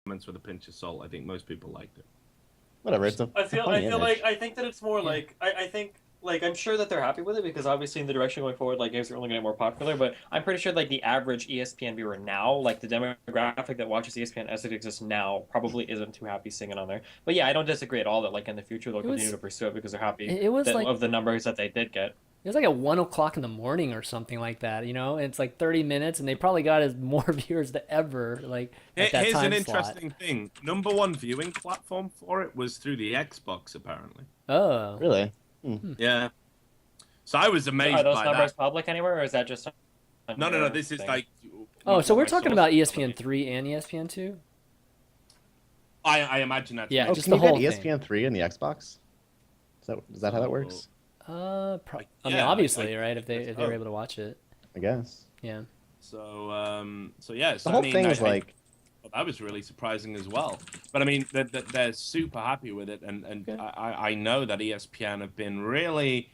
comments with a pinch of salt. I think most people liked it. Whatever. It's I a feel funny I feel like image. I think that it's more like I think like I'm sure that they're happy with it because obviously in the direction going forward, like games are only gonna get more popular. But I'm pretty sure like the average ESPN viewer now, like the demographic that watches ESPN as it exists now, probably isn't too happy seeing it on there. But yeah, I don't disagree at all that like in the future they'll It continue was to pursue it because they're happy it was that like of the numbers that they did get. it was like at 1 o'clock in the morning or something like that, you know. And it's like 30 minutes, and they probably got as more viewers than ever, like at that Here's an time slot. interesting thing. Number one viewing platform for it was through the Xbox, apparently. Oh, Really? Yeah. So I was Are amazed those by numbers that. public anywhere, or is that just on No. your This is thing? like. oh, so we're my talking source about is telling ESPN me. three and ESPN two. I imagine that's Yeah, Oh, just can the you get whole ESPN3 in the Xbox? Is that how that Oh. works? I mean, Yeah, obviously, right? If guess they were so. able to watch it, I guess. yeah. So yes, The I whole mean, thing is like, that was really surprising as well. But I mean, they're super happy with it, and Good. I know that ESPN have been really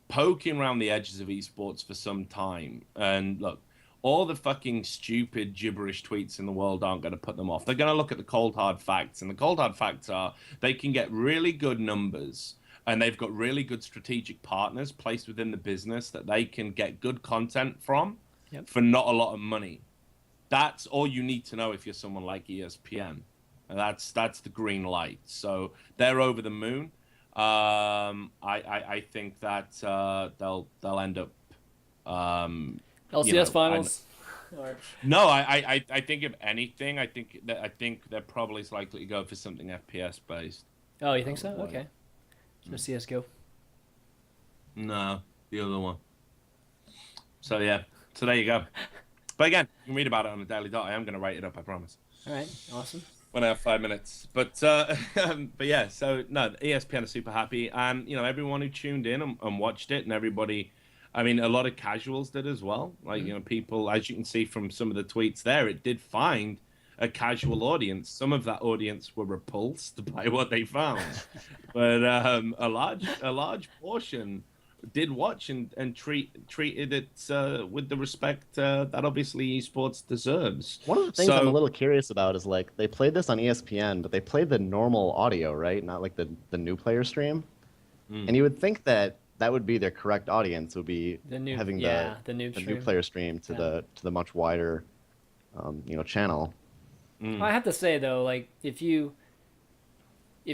poking around the edges of esports for some time. And look, all the fucking stupid gibberish tweets in the world aren't going to put them off. They're going to look at the cold hard facts, and the cold hard facts are they can get really good numbers. And they've got really good strategic partners placed within the business that they can get good content from Yep. for not a lot of money. That's all you need to know if you're someone like ESPN. And that's the green light. So they're over the moon. I think that they'll end up. LCS finals. No, I think if anything, I think they're probably likely to go for something FPS based. Oh, you think so? Probably. Okay. So CS:GO. No, the other one. So yeah, so there you go. But again, you can read about it on the Daily Dot. I am going to write it up, I promise. All right. Awesome. When I have 5 minutes. But yeah, so no, ESPN are super happy, and everyone who tuned in and watched it, and everybody. I mean, a lot of casuals did as well. Like people, as you can see from some of the tweets there, it did find a casual audience. Some of that audience were repulsed by what they found, but a large portion did watch and treated it with the respect that obviously esports deserves. one of the things I'm a little curious about is like they played this on ESPN, but they played the normal audio, right? Not like the new player stream. And you would think that would be their correct audience, would be The new, having the new the new stream. player stream to the much wider channel. I have to say though, like if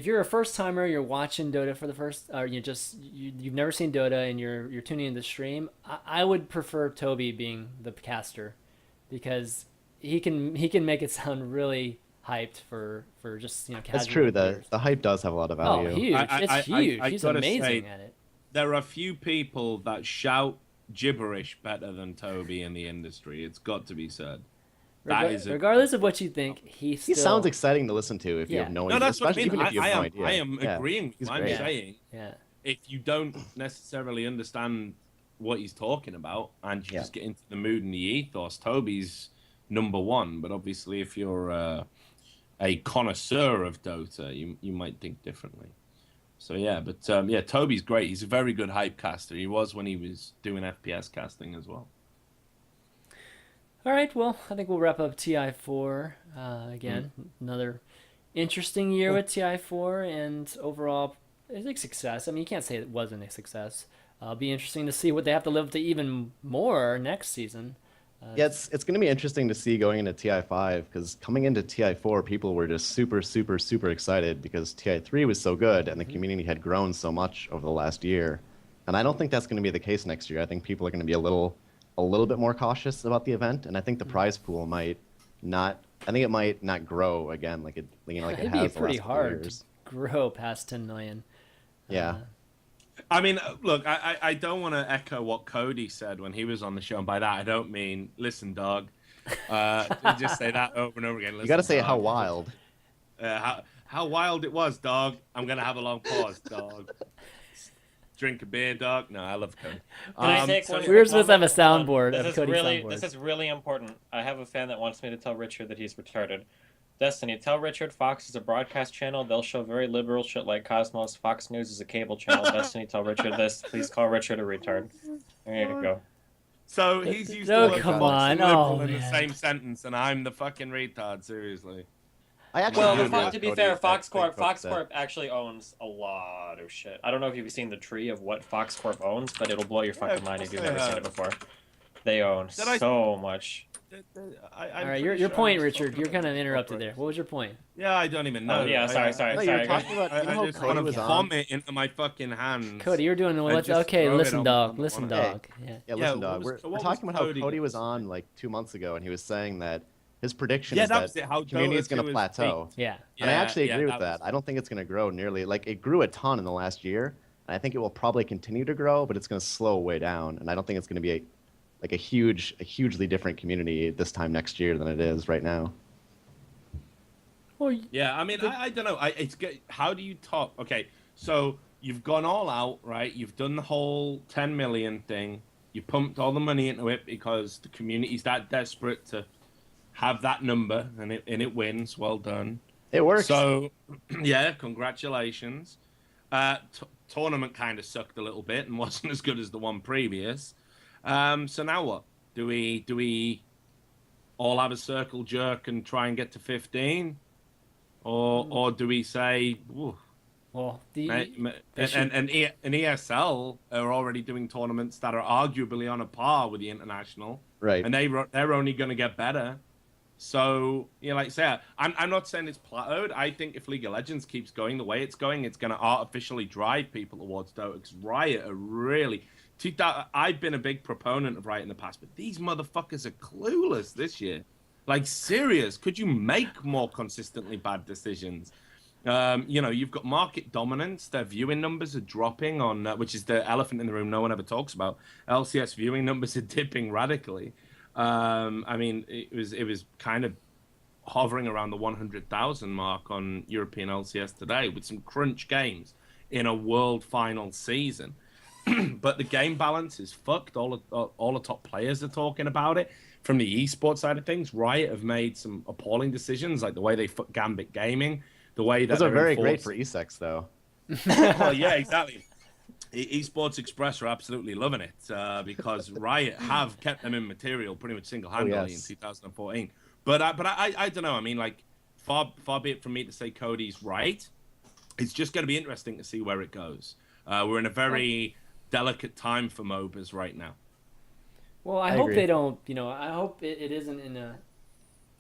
you're a first timer, you're watching Dota for the first, or you've never seen Dota and you're tuning in the stream, I would prefer Toby being the caster, because he can make it sound really hyped for just casual That's true. players. The hype does have a lot of Oh, value. huge! It's huge. I He's gotta amazing say, at it. there are few people that shout gibberish better than Toby in the industry. It's got to be said. That is Regardless of what you think, He sounds exciting to listen to if you Yeah. have no No, idea. that's what I Especially mean. even if you have no idea. I am Yeah, agreeing with he's you. I'm great. saying Yeah. if you don't necessarily understand what he's talking about and you just get into the mood and the ethos, Toby's number one. But obviously, if you're a connoisseur of Dota, you might think differently. So yeah, but yeah, Toby's great. He's a very good hype caster. He was when he was doing FPS casting as well. All right, well, I think we'll wrap up TI4 again. Another interesting year with TI4, and overall, it's a success. I mean, you can't say it wasn't a success. It'll be interesting to see what they have to live up to even more next season. Yeah, it's going to be interesting to see going into TI5, because coming into TI4, people were just super, super, super excited because TI3 was so good and the community had grown so much over the last year. And I don't think that's going to be the case next year. I think people are going to be a little bit more cautious about the event, and I think the prize pool might not. I think it might not grow again like it like it It'd has be the pretty last couple hard years. to grow past 10 million. Yeah. I mean, look, I don't want to echo what Cody said when he was on the show, and by that I don't mean listen, dog. Just say that over and over again. You got to Listen, say dog. how wild. How wild it was, dog. I'm gonna have a long pause, dog. Drink a beer, dog. No, I love Cody. We were supposed to have a soundboard This of is Cody's really soundboard. this is really important. I have a fan that wants me to tell Richard that he's retarded. Destiny, tell Richard Fox is a broadcast channel. They'll show very liberal shit like Cosmos. Fox News is a cable channel. Destiny, tell Richard this. Please call Richard a retard. There you go. So he's used Oh, the word come Fox on. and liberal Oh, in the man. same sentence, and I'm the fucking retard. Seriously. I actually Well, do Yeah, agree to with be Cody fair, that Fox Quake Corp Cook said. actually owns a lot of shit. I don't know if you've seen the tree of what Fox Corp owns, but it'll blow your Yeah, fucking of mind course if you've they never seen have. it before. They own Did I? so much. I'm All right, pretty your sure I point, was Richard. talking You're about kind of this interrupted there. corporate. What was your point? Yeah, I don't even know. Oh yeah, sorry. No, you were Go talking ahead. about, you know I how just Cody want was to on? vomit into my fucking hands. Cody, you're doing And what's just okay. throw it Listen, on dog. on Listen, it. dog. Yeah. Yeah, Yeah, listen, what dog. was We're what was talking about how Cody Cody gonna was say? on like 2 months ago, and he was saying that his prediction Yeah, is that that was it. How community is Dota going 2 to is peak. plateau. Yeah. And I actually agree with that was that. I it. don't think it's going to grow nearly like it grew a ton in the last year, and I think it will probably continue to grow, but it's going to slow way down. And I don't think it's going to be a hugely different community this time next year than it is right now. Well, Yeah, I mean, I don't know. It's good. How do you top? Okay, so you've gone all out, right? You've done the whole 10 million thing. You pumped all the money into it because the community's that desperate to have that number, and it wins. Well done. It works. So, yeah, congratulations. Tournament kind of sucked a little bit and wasn't as good as the one previous. So now what? Do we all have a circle jerk and try and get to 15? Or do we say, ooh, well, and should- ESL are already doing tournaments that are arguably on a par with the international, Right. and they're only going to get better. So, you know, like I say, I'm not saying it's plateaued. I think if League of Legends keeps going the way it's going, it's going to artificially drive people towards Dota. Because Riot are really... I've been a big proponent of Riot in the past, but these motherfuckers are clueless this year. Like, serious. Could you make more consistently bad decisions? You know, you've got market dominance. Their viewing numbers are dropping on, which is the elephant in the room no one ever talks about. LCS viewing numbers are dipping radically. I mean, it was kind of hovering around the 100,000 mark on European LCS today with some crunch games in a world final season. But the game balance is fucked. All the top players are talking about it. From the esports side of things, Riot have made some appalling decisions, like the way they fuck Gambit Gaming, the way that Those are they're very great enforcing- for eSex, though. Well, yeah, exactly. Esports Express are absolutely loving it because Riot have kept them in material pretty much single-handedly yes. in 2014. But I don't know. I mean, like, far be it from me to say Cody's right. It's just going to be interesting to see where it goes. We're in a very delicate time for MOBAs right now. Well, I I hope agree. they don't. You know, I hope it isn't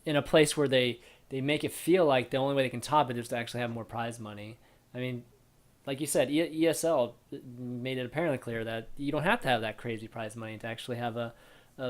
in a place where they make it feel like the only way they can top it is to actually have more prize money. I mean, like you said, ESL made it apparently clear that you don't have to have that crazy prize money to actually have a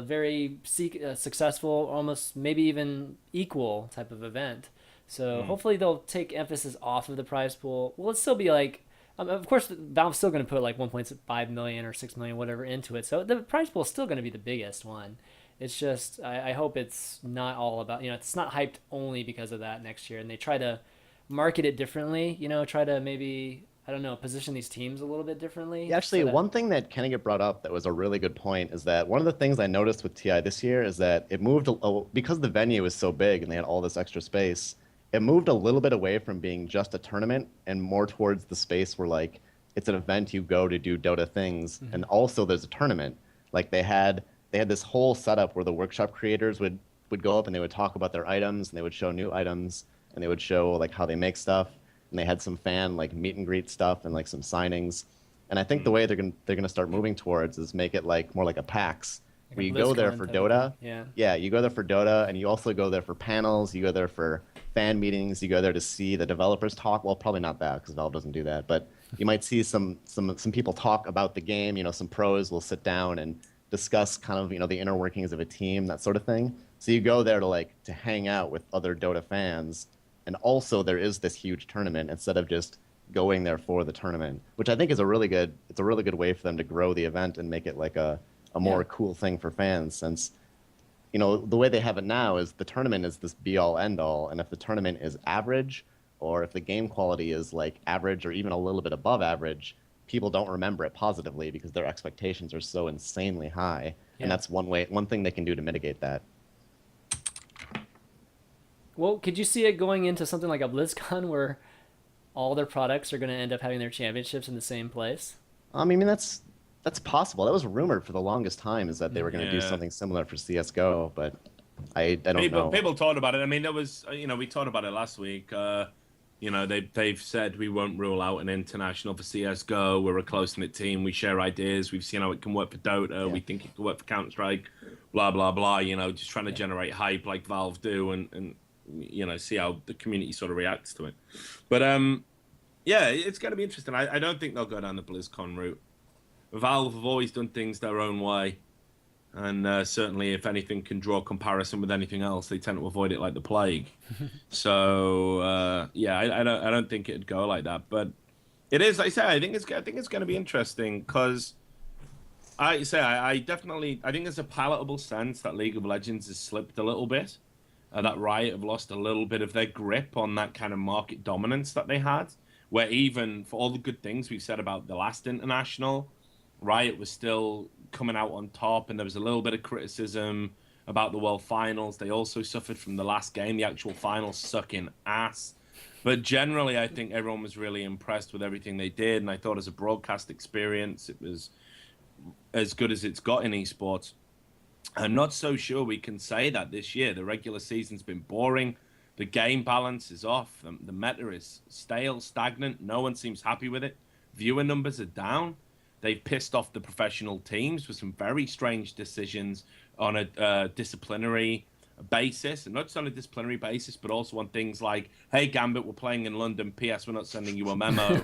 very successful, almost maybe even equal type of event. So hopefully they'll take emphasis off of the prize pool. Will it still be like, of course, Valve's still going to put like 1.5 million or 6 million, whatever, into it. So the prize pool is still going to be the biggest one. It's just, I hope it's not all about, you know, it's not hyped only because of that next year. And they try to market it differently, you know, try to maybe, I don't know, position these teams a little bit differently. Yeah, actually, so that- one thing that kind of get brought up that was a really good point is that one of the things I noticed with TI this year is that it moved, because the venue is so big and they had all this extra space, it moved a little bit away from being just a tournament and more towards the space where, like, it's an event you go to do Dota things, and also there's a tournament. Like, they had this whole setup where the workshop creators would go up and they would talk about their items, and they would show new items, and they would show, like, how they make stuff. And they had some fan, like, meet and greet stuff and, like, some signings. And I think the way they're gonna start moving towards is make it like more like a PAX. Like Where a you go there BlizzCon for type of Dota. thing. Yeah, you go there for Dota, and you also go there for panels. You go there for fan meetings. You go there to see the developers talk. Well, probably not that because Valve doesn't do that. But you might see some people talk about the game. You know, some pros will sit down and discuss kind of, you know, the inner workings of a team, that sort of thing. So you go there to hang out with other Dota fans, and also there is this huge tournament instead of just going there for the tournament, which I think is a really good way for them to grow the event and make it like a more cool thing for fans, since, you know, the way they have it now is the tournament is this be all end all, and if the tournament is average, or if the game quality is like average or even a little bit above average, people don't remember it positively because their expectations are so insanely high. Yeah. And that's one thing they can do to mitigate that. Well, could you see it going into something like a BlizzCon where all their products are going to end up having their championships in the same place? I mean, that's possible. That was rumored for the longest time, is that they were going to do Yeah. something similar for CS:GO, but I don't know. People talked about it. I mean, there was, we talked about it last week. They've said we won't rule out an international for CS:GO. We're a close-knit team. We share ideas. We've seen how it can work for Dota. Yeah. We think it can work for Counter-Strike. Blah blah blah. Just trying to generate hype like Valve do, and see how the community sort of reacts to it. But yeah, it's going to be interesting. I don't think they'll go down the BlizzCon route. Valve have always done things their own way. And certainly, if anything can draw comparison with anything else, they tend to avoid it like the plague. So yeah, I don't think it'd go like that. But it is, like I say, I think it's going to be interesting because I think there's a palatable sense that League of Legends has slipped a little bit. That Riot have lost a little bit of their grip on that kind of market dominance that they had. Where even for all the good things we've said about the last international, Riot was still coming out on top, and there was a little bit of criticism about the World Finals. They also suffered from the last game, the actual finals sucking ass. But generally, I think everyone was really impressed with everything they did, and I thought as a broadcast experience, it was as good as it's got in esports. I'm not so sure we can say that this year. The regular season's been boring. The game balance is off. The meta is stale, stagnant. No one seems happy with it. Viewer numbers are down. They've pissed off the professional teams with some very strange decisions on a disciplinary basis, and not just on a disciplinary basis, but also on things like, "Hey, Gambit, we're playing in London. P.S. We're not sending you a memo.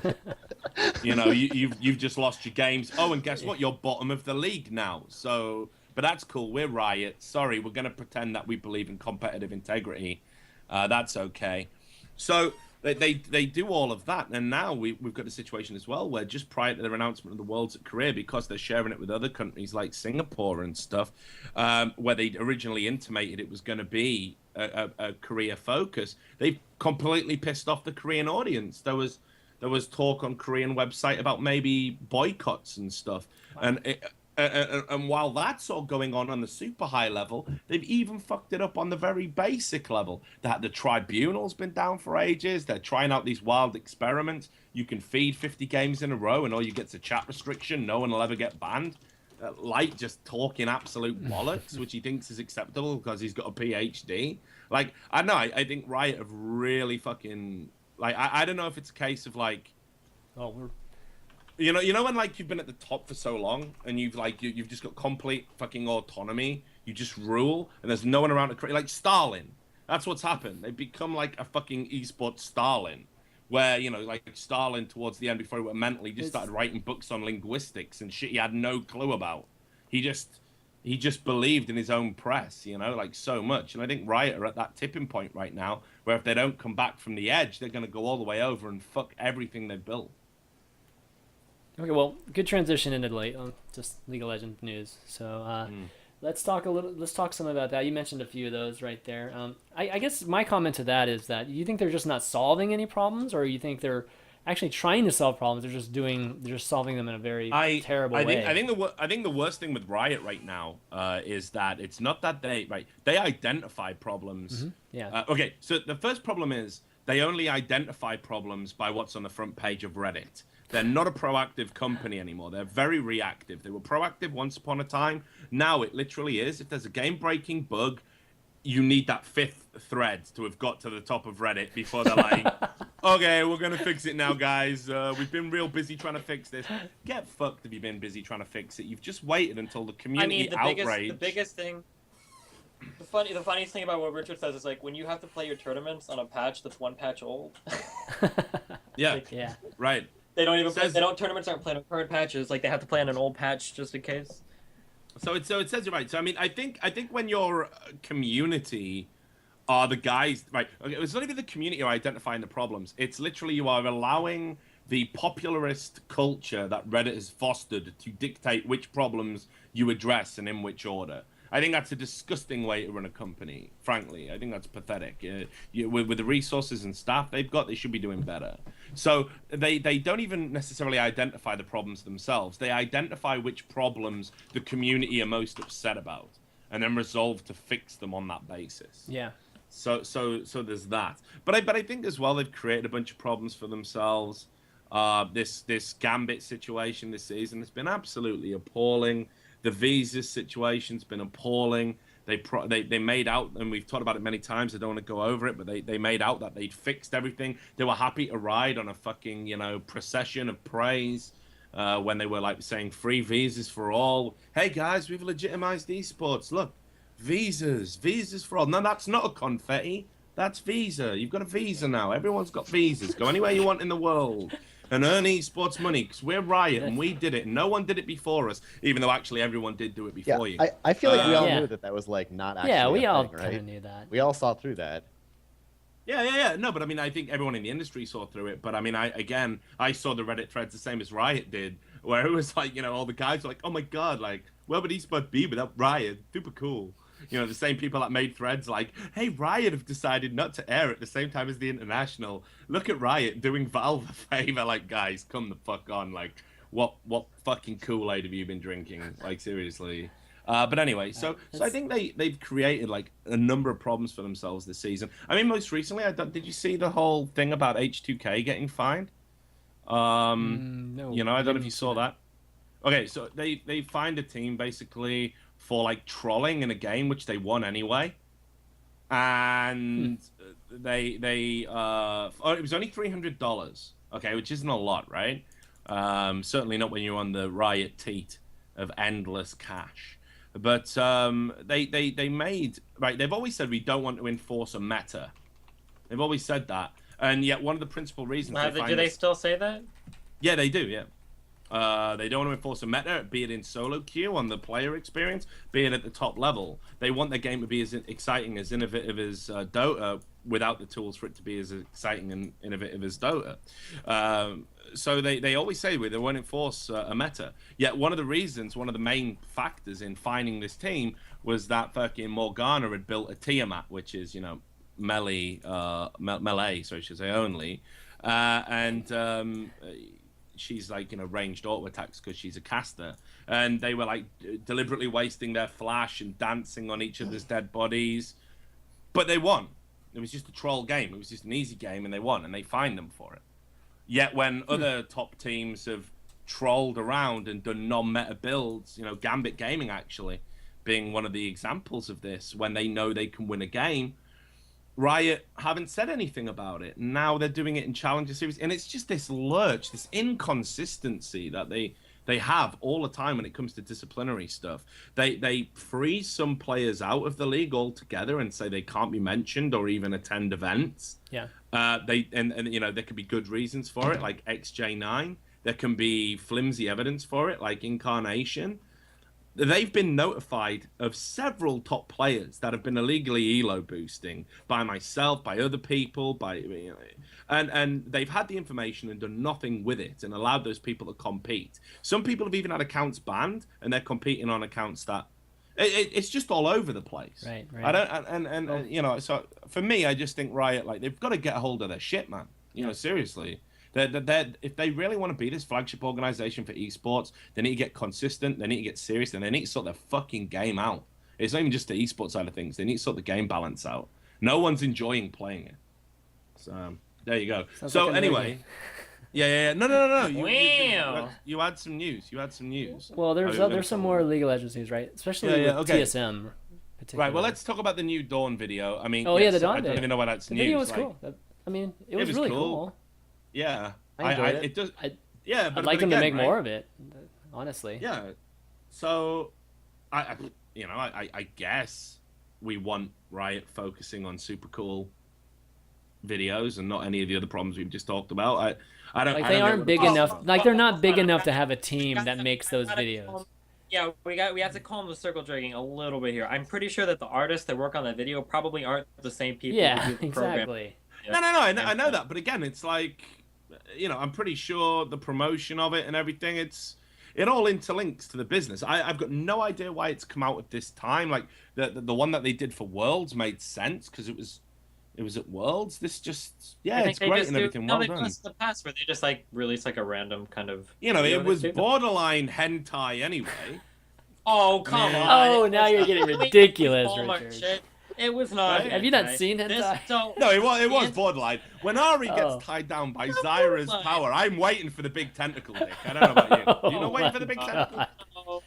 You've just lost your games. Oh, and guess what? You're bottom of the league now. So, but that's cool. We're Riot. Sorry, we're going to pretend that we believe in competitive integrity. That's okay." So they do all of that, and now we've got a situation as well where just prior to their announcement of the Worlds at Korea, because they're sharing it with other countries like Singapore and stuff, where they originally intimated it was going to be a Korea focus, they've completely pissed off the Korean audience. There was talk on Korean website about maybe boycotts and stuff. Wow. And while that's all going on the super high level, they've even fucked it up on the very basic level. The tribunal's been down for ages. They're trying out these wild experiments. You can feed 50 games in a row, and all you get's a chat restriction. No one will ever get banned. Light just talking absolute bollocks, which he thinks is acceptable because he's got a PhD. Like, I don't know. I think Riot have really fucking... Like, I don't know if it's a case of, like... Oh, we're... You know when like you've been at the top for so long and you've just got complete fucking autonomy, you just rule, and there's no one around to create, like Stalin. That's what's happened. They've become like a fucking esports Stalin, where like Stalin towards the end, before he went mentally, just started writing books on linguistics and shit he had no clue about. He just believed in his own press, like so much. And I think Riot are at that tipping point right now, where if they don't come back from the edge, they're going to go all the way over and fuck everything they've built. Okay, well, good transition into just League of Legends news. So let's talk some about that. You mentioned a few of those right there. I guess my comment to that is that you think they're just not solving any problems, or you think they're actually trying to solve problems? They're just solving them in a very terrible way. I think the worst thing with Riot right now is that it's not that they identify problems. Mm-hmm. Yeah. Okay, so the first problem is they only identify problems by what's on the front page of Reddit. They're not a proactive company anymore. They're very reactive. They were proactive once upon a time. Now it literally is. If there's a game-breaking bug, you need that fifth thread to have got to the top of Reddit before they're like, okay, we're going to fix it now, guys. We've been real busy trying to fix this. Get fucked if you've been busy trying to fix it. You've just waited until the community outrage. The biggest thing... The funniest thing about what Richard says is, like, when you have to play your tournaments on a patch that's one patch old. Yeah. Like, yeah. Right. They don't even tournaments aren't playing on current patches. Like, they have to play on an old patch just in case. So it says you're right. So I mean, I think when your community are the guys, right? Okay, it's not even the community who are identifying the problems. It's literally you are allowing the popularist culture that Reddit has fostered to dictate which problems you address and in which order. I think that's a disgusting way to run a company, frankly. I think that's pathetic. With the resources and staff they've got, they should be doing better. So they don't even necessarily identify the problems themselves. They identify which problems the community are most upset about, and then resolve to fix them on that basis. Yeah. So there's that. But I think as well they've created a bunch of problems for themselves. This Gambit situation this season has been absolutely appalling. The visas situation's been appalling. They made out, and we've talked about it many times. I don't want to go over it, but they made out that they'd fixed everything. They were happy to ride on a fucking procession of praise when they were like saying free visas for all. Hey guys, we've legitimized esports. Look, visas for all. No, that's not a confetti. That's visa. You've got a visa now. Everyone's got visas. Go anywhere you want in the world and earn esports money, because we're Riot and we did it, and no one did it before us, even though actually everyone did do it before you. I feel like we all Yeah. knew that was like not actually Yeah, we a all thing, kind right? of knew that. We all saw through that. Yeah. No, but I mean, I think everyone in the industry saw through it. But I mean, I saw the Reddit threads the same as Riot did, where it was like, all the guys were like, oh my God, like, where would esports be without Riot? Super cool. The same people that made threads like, hey, Riot have decided not to air at the same time as the International. Look at Riot doing Valve a favor. Like, guys, come the fuck on. Like, what fucking Kool-Aid have you been drinking? Like, seriously. But anyway, so I think they've created like a number of problems for themselves this season. I mean, most recently, did you see the whole thing about H2K getting fined? No, I don't know if you saw that. Okay, so they fined a team basically for like trolling in a game which they won anyway, and it was only $300. Okay, which isn't a lot, right? Certainly not when you're on the Riot teat of endless cash. But they made right. They've always said we don't want to enforce a meta. They've always said that, and yet one of the principal reasons. Do they still say that? Yeah, they do. Yeah. They don't want to enforce a meta, be it in solo queue on the player experience, be it at the top level. They want the game to be as exciting, as innovative as Dota, without the tools for it to be as exciting and innovative as Dota. So they always say they won't enforce a meta. Yet one of the main factors in finding this team was that fucking Morgana had built a Tiamat, which is, melee, so I should say only. She's like, ranged auto attacks because she's a caster. And they were like deliberately wasting their flash and dancing on each other's dead bodies. But they won. It was just a troll game. It was just an easy game, and they won, and they fined them for it. Yet when other top teams have trolled around and done non-meta builds, Gambit Gaming actually being one of the examples of this, when they know they can win a game, Riot haven't said anything about it. Now they're doing it in Challenger Series, and it's just this lurch, this inconsistency that they have all the time when it comes to disciplinary stuff. They freeze some players out of the league altogether and say they can't be mentioned or even attend events. Yeah. There could be good reasons for it, like XJ9. There can be flimsy evidence for it, like Incarnation. They've been notified of several top players that have been illegally elo boosting by myself, by other people, and they've had the information and done nothing with it and allowed those people to compete. Some people have even had accounts banned, and they're competing on accounts that it's just all over the place. Right. I don't, so for me, I just think Riot, like, they've got to get a hold of their shit, man. Seriously. If they really want to be this flagship organization for esports, they need to get consistent, they need to get serious, and they need to sort their fucking game out. It's not even just the esports side of things. They need to sort the game balance out. No one's enjoying playing it. So, there you go. Sounds so, like a anyway. movie. Yeah. No. Wow. You had some news. Well, there's some more League of Legends news, right? Especially with okay. TSM. Right, well, let's talk about the new Dawn video. I mean, the Dawn I don't even know why that's the news. video was cool. It was really cool. Yeah. I enjoyed it. It does. I'd but like them to again, make more of it, honestly. Yeah. So, I guess we want Riot focusing on super cool videos and not any of the other problems we've just talked about. They aren't big enough. Like, they're not big enough to have a team that makes those videos. Yeah, we have to call them the circle dragging a little bit here. I'm pretty sure that the artists that work on that video probably aren't the same people. Yeah, who do the program. exactly. No, I know that, but again, it's like, I'm pretty sure the promotion of it and everything, it all interlinks to the business. I've got no idea why it's come out at this time. Like the one that they did for Worlds made sense because it was at Worlds. This just it's great and everything. Well done. The past where they just like release like a random kind of. It was borderline hentai anyway. Oh come on! Oh, now you're getting ridiculous, Richard. It was not. Right? Have you not seen hentai? No, it was borderline. When Ari gets tied down by Zyra's power, I'm waiting for the big tentacle dick. I don't know about you. You not waiting for the big tentacle?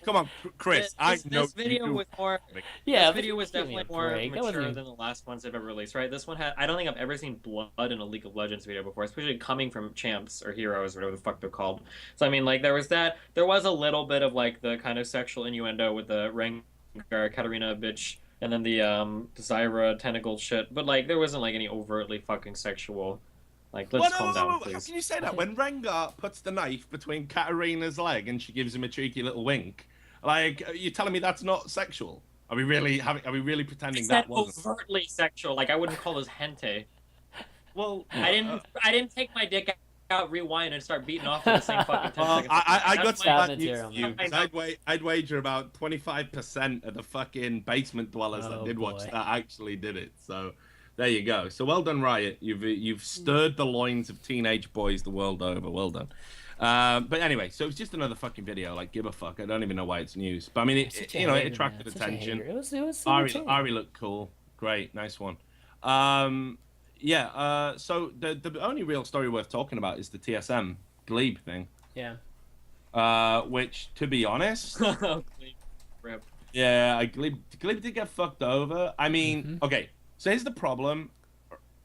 Come on, Chris. I know This video you. was more. Yeah, This but video was give me a definitely more break. That wasn't mature even- than the last ones they've ever released, right? This one had. I don't think I've ever seen blood in a League of Legends video before, especially coming from champs or heroes or whatever the fuck they're called. So I mean, like there was that. There was a little bit of like the kind of sexual innuendo with the Rengar Katarina bitch, and then the Zyra tentacle shit. But like there wasn't like any overtly fucking sexual. Like let's calm down, How please. can you say that? When Rengar puts the knife between Katarina's leg and she gives him a cheeky little wink, like you're telling me that's not sexual? Are we really pretending that wasn't overtly sexual? Like I wouldn't call this hentai. Well, I didn't take my dick out, rewind, and start beating off for the same fucking 10 seconds. I got That's some my- bad news for you. 'Cause I'd wager about 25% of the fucking basement dwellers that did watch boy. that actually did it. So there you go. So well done, Riot. You've stirred the loins of teenage boys the world over. Well done. But anyway, so it was just another fucking video. Like, give a fuck. I don't even know why it's news. But I mean, it attracted attention. It was Ari looked cool. Great, nice one. So the only real story worth talking about is the TSM Glebe thing. Yeah. Which, to be honest, Rip. yeah, Glebe did get fucked over. I mean, okay, so here's the problem.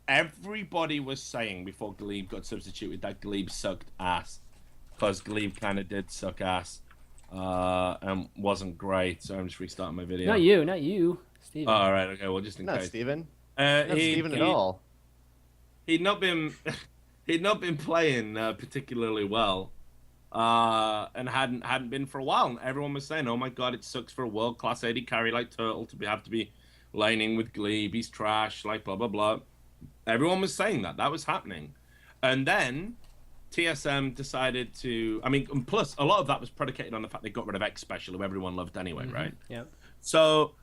Everybody was saying before Glebe got substituted that Glebe sucked ass. Because Glebe kind of did suck ass. And wasn't great. So I'm just restarting my video. Not you, Steven. All right, okay, well, just in Not case. Steven. Not Steven at all. He'd not been playing particularly well, and hadn't been for a while. And everyone was saying, "Oh my god, it sucks for a world class AD carry like Turtle to have to be laning with Glebe. He's trash, like blah blah blah." Everyone was saying that was happening, and then TSM decided to. I mean, and plus a lot of that was predicated on the fact they got rid of X Special, who everyone loved anyway, right? Yep. So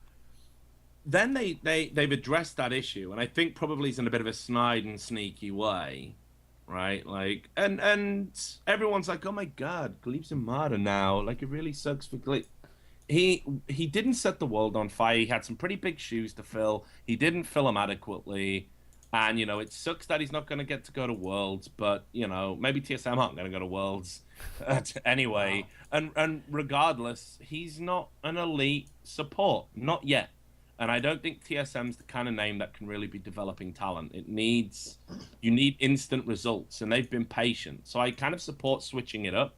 then they've addressed that issue, and I think probably it's in a bit of a snide and sneaky way, right? Like, and everyone's like, oh my god, Glebe's a martyr now. Like, it really sucks for Glebe. He didn't set the world on fire. He had some pretty big shoes to fill. He didn't fill them adequately. And, it sucks that he's not going to get to go to Worlds, but, maybe TSM aren't going to go to Worlds anyway. Wow. And regardless, he's not an elite support. Not yet. And I don't think TSM's the kind of name that can really be developing talent. You need instant results, and they've been patient. So I kind of support switching it up.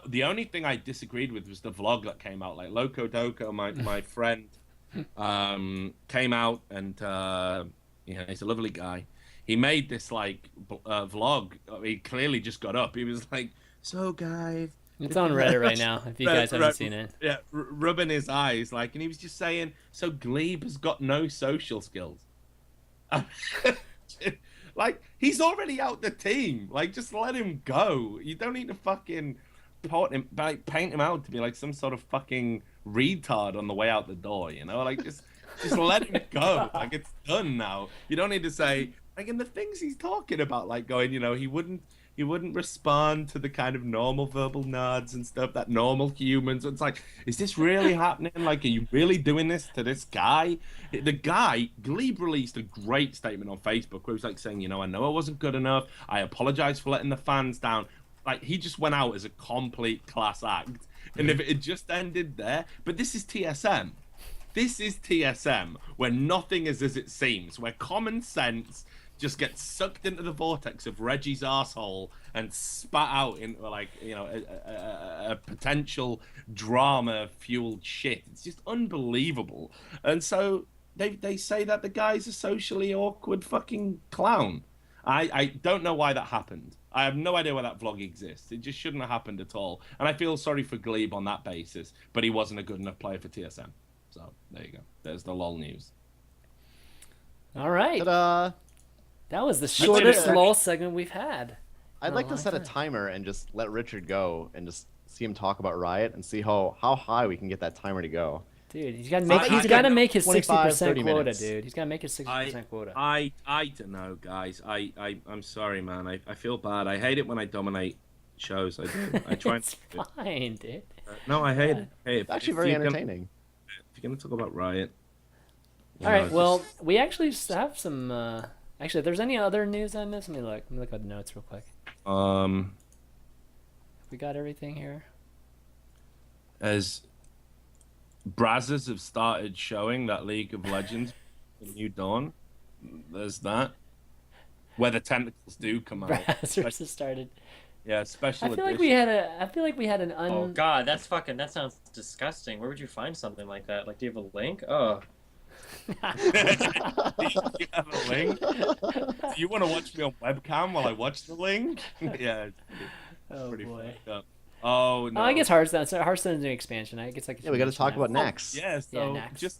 The only thing I disagreed with was the vlog that came out. Like, Loco Doco, my friend, came out and... he's a lovely guy. He made this vlog. He clearly just got up. He was like, "So guys," it's on Reddit right now. If you guys haven't seen it, yeah, rubbing his eyes, and he was just saying, "So Glebe has got no social skills." He's already out the team. Just let him go. You don't need to fucking paint him out to be like some sort of fucking retard on the way out the door. Just let him go. It's done now. You don't need to say, and the things he's talking about, going, he wouldn't respond to the kind of normal verbal nods and stuff that normal humans. It's like, is this really happening? Are you really doing this to this guy? The guy, Glebe released a great statement on Facebook where he was saying, I know I wasn't good enough. I apologize for letting the fans down. He just went out as a complete class act. And if it had just ended there, but this is TSM. This is TSM, where nothing is as it seems, where common sense just gets sucked into the vortex of Reggie's arsehole and spat out into a potential drama-fueled shit. It's just unbelievable. And so they say that the guy's a socially awkward fucking clown. I don't know why that happened. I have no idea why that vlog exists. It just shouldn't have happened at all. And I feel sorry for Glebe on that basis, but he wasn't a good enough player for TSM. So there you go. There's the LOL news. All right. Ta-da! That was the shortest LOL segment we've had. I'd like to set a timer and just let Richard go and just see him talk about Riot and see how high we can get that timer to go. Dude, he's got to make his 60% quota, dude. He's got to make his 60% quota. I don't know, guys. I'm sorry, man. I feel bad. I hate it when I dominate shows. I do. I try. It's fine, dude. No, I hate it. Hey, it's actually very entertaining. If you're gonna talk about Riot. All right. Well, we actually have some. Actually, if there's any other news on this, let me look at the notes real quick. We got everything here. as Brazzers have started showing that League of Legends, the New Dawn. There's that. Where the tentacles do come out. Brazzers has started. Yeah, special I feel edition. like we had a. I feel like we had an Oh God, that sounds disgusting. Where would you find something like that? Like, do you have a link? Oh. Do you have a link? Do you want to watch me on webcam while I watch the link? Yeah. Oh Pretty boy. fucked up. Oh no. Oh, I guess Hearthstone's an expansion. I guess like. Yeah, we got to talk about next. Yeah. So next.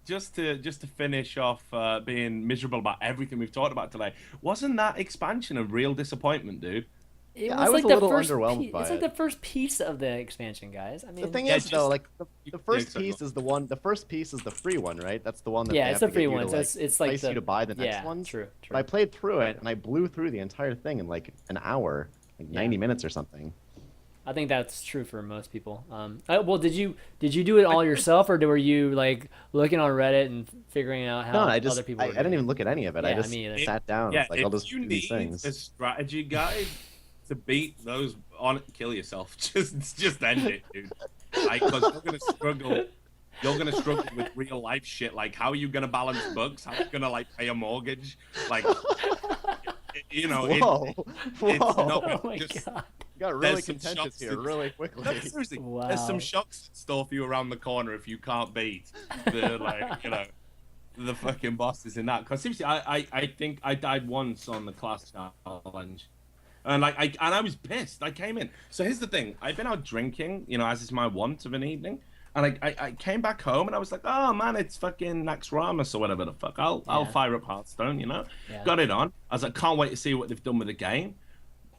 just to finish off being miserable about everything we've talked about today, wasn't that expansion a real disappointment, dude? It Yeah, was I was like a the little first underwhelmed by It's it. like the first piece of the expansion, guys. I mean, The thing Yeah, is, though, like the Yeah, first exactly. piece is the one. The first piece is the free one, right? That's the one that yeah, they it's have the to get free you one. to, So like, it's like entice you to buy the next yeah, one. True. But I played through it and I blew through the entire thing in like an hour, like 90 minutes or something. I think that's true for most people. Well, did you do it all yourself, or were you like looking on Reddit and figuring out how No, other people? I were didn't doing even look at any of it. Yeah, I just me either. sat down. Yeah, Like I'll if just you do these need things. a strategy guide to beat those on, kill yourself. Just end it, dude. Like, because you're gonna struggle. You're gonna struggle with real life shit. Like, how are you gonna balance books? How are you gonna like pay a mortgage? Like, you know, Whoa, it's whoa! not Oh my just. god! You got really There's some contentious shots here, to- really quickly. No, seriously, Wow. there's some shocks in store for you around the corner if you can't beat the like, you know, the fucking bosses in that. Because seriously, I think I died once on the class challenge, and like I was pissed. I came in. So here's the thing: I've been out drinking, you know, as is my wont of an evening, and I came back home and I was like, oh man, it's fucking Nax Ramus or whatever the fuck. I'll fire up Hearthstone, you know. Yeah. Got it on. I was like, can't wait to see what they've done with the game.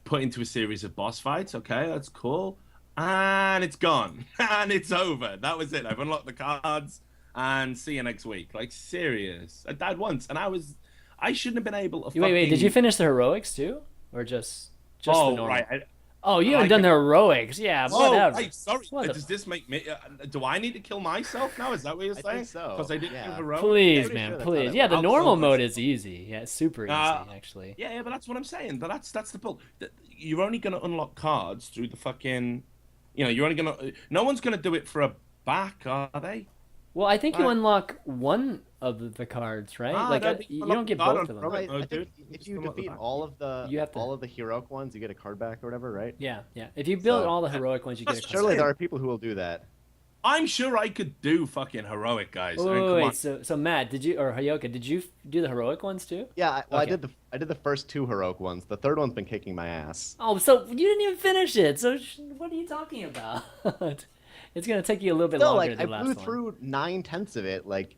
Put into a series of boss fights. Okay, that's cool. And it's gone. And it's over. That was it. I've unlocked the cards and see you next week. Like, serious. I died once and I shouldn't have been able to Wait. Did you finish the heroics too, or just the normal? right. Oh, you haven't done the heroics. Yeah, whatever. Right, sorry. What the- Does this make me... do I need to kill myself now? Is that what you're I saying? think so. Because I didn't Yeah. do heroic? Please, pretty man, sure that's how please. that Yeah, the works. normal mode is easy. Yeah, it's super easy actually. Yeah, but that's what I'm saying. But that's the point. You're only going to unlock cards through the fucking... You know, you're only going to... No one's going to do it for a back, are they? Well, I think you Right. unlock one of the cards, right? Ah, I like don't think you you don't get unlock both the of card them. on Right, I dude. think if Just you unlock the defeat back. all of the You have to- all of the heroic ones, you get a card back or whatever, right? Yeah. If you build So- all the heroic ones, you get a That's card. Surely saying. there are people who will do that. I'm sure I could do fucking heroic, guys. Wait, I mean, come on. So Matt, did you or Heyoka, did you do the heroic ones too? Yeah, I Okay. did the first two heroic ones. The third one's been kicking my ass. Oh, so you didn't even finish it. So what are you talking about? It's gonna take you a little bit Still, longer like than I the blew last one. through 9/10 of it, like